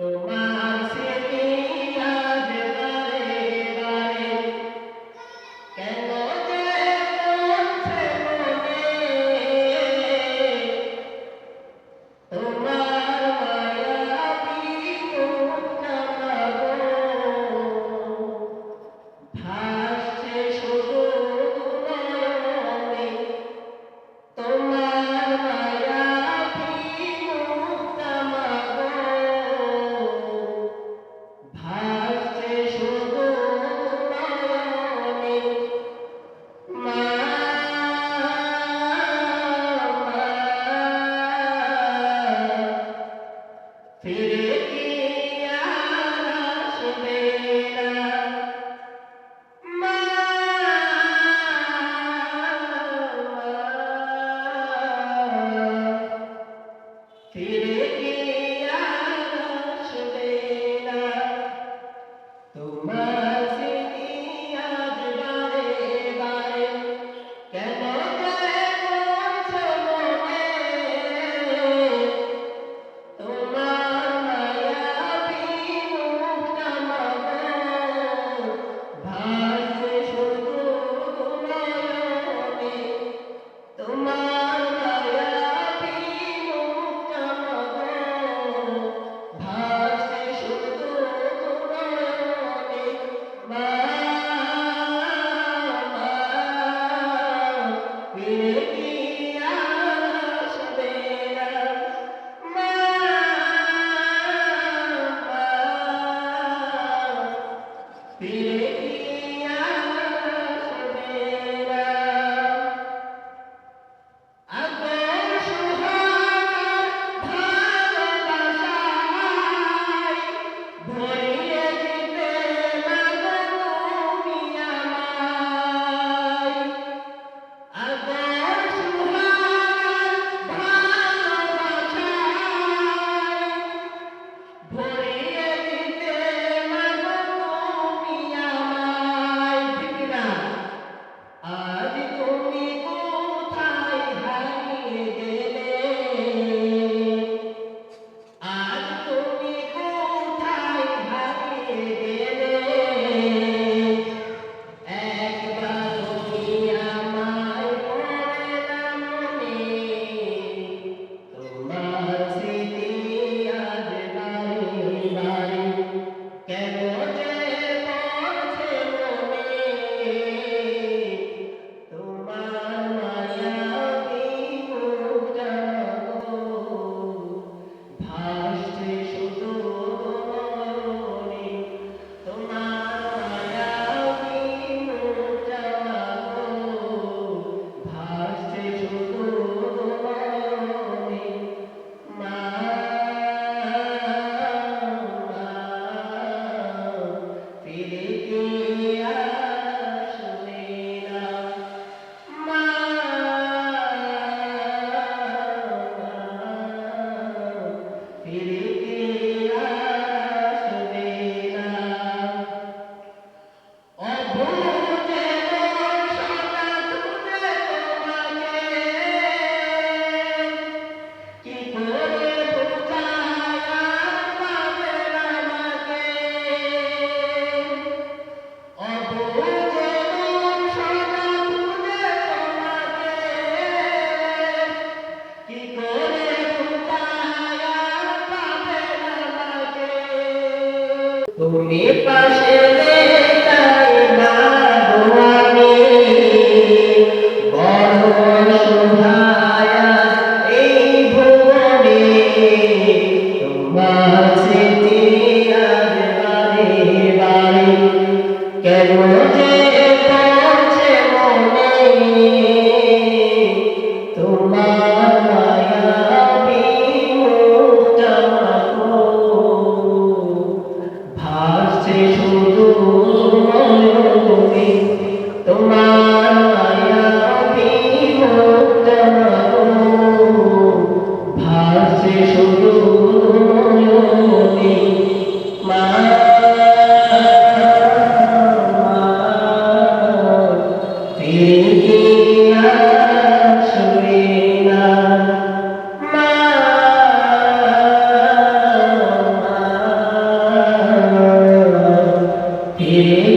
তোমার স্মৃতি আজ বারে বারে কেন যে পড়ছে মনে, তোমার মায়াবী মুখটা গো ভাসছে শুধু নয়নে, তোমার মায়াবী মুখটা গো ভাসছে শুধু নয়নে। মা ফিরে কি আর আসবে না, মা ফিরে কি আর আসবে না। তোমার স্মৃতি আজ বারে বারে কেন যে পড়ছে মনে, তোমার মায়াবী মুখটা গো ভাসছে শুধু নয়নে, তোমার মায়াবী মুখটা গো ভাসছে শুধু নয়নে। মা ফিরে কি আর আসবে না, মা ফিরে কি আর আসবে না। আগর সোহাগ ভালোবাসায় ভরিয়ে দিতে মাগো তুমি আমায়। আগর সোহাগ ভালোবাসায় ভরিয়ে দিতে মাগো তুমি আমায়। ঠিক না? আজ তুমি কোথায় হারিয়ে গেলে, আজ তুমি কোথায় হারিয়ে গেলে, একবার তুমি আমায় পড়ে না মনে, তোমার স্মৃতি আজ বারে বারে কেন যে পড়ছে মনে, তোমার মায়াবী মুখটা গো ভাসছে শুধু নয়নে, তোমার মায়াবী মুখটা গো ভাসছে শুধু নয়নে। মা ফিরে কি আসবে না, মা ফিরে কি আসবে না। অবুঝে মন সদা খুঁজে তোমাকে, কি করে বোঝায় আর পাবে না আমাকে। অবুঝে মন সদা খুঁজে তোমাকে, কি করে বোঝায় আর পাবে না আমাকে। তুমি পাশে নেই না গো আমি বড় অসহায় এই ভুবনে, তোমার স্মৃতি আজ বারে বারে কেন যে পড়ছে মনে, তোমার মায়াবী মুখটা গো ভাসছে শুধু নয়নে, তোমার মায়াবী মুখটা গো ভাসছে শুধু নয়নে। রেখে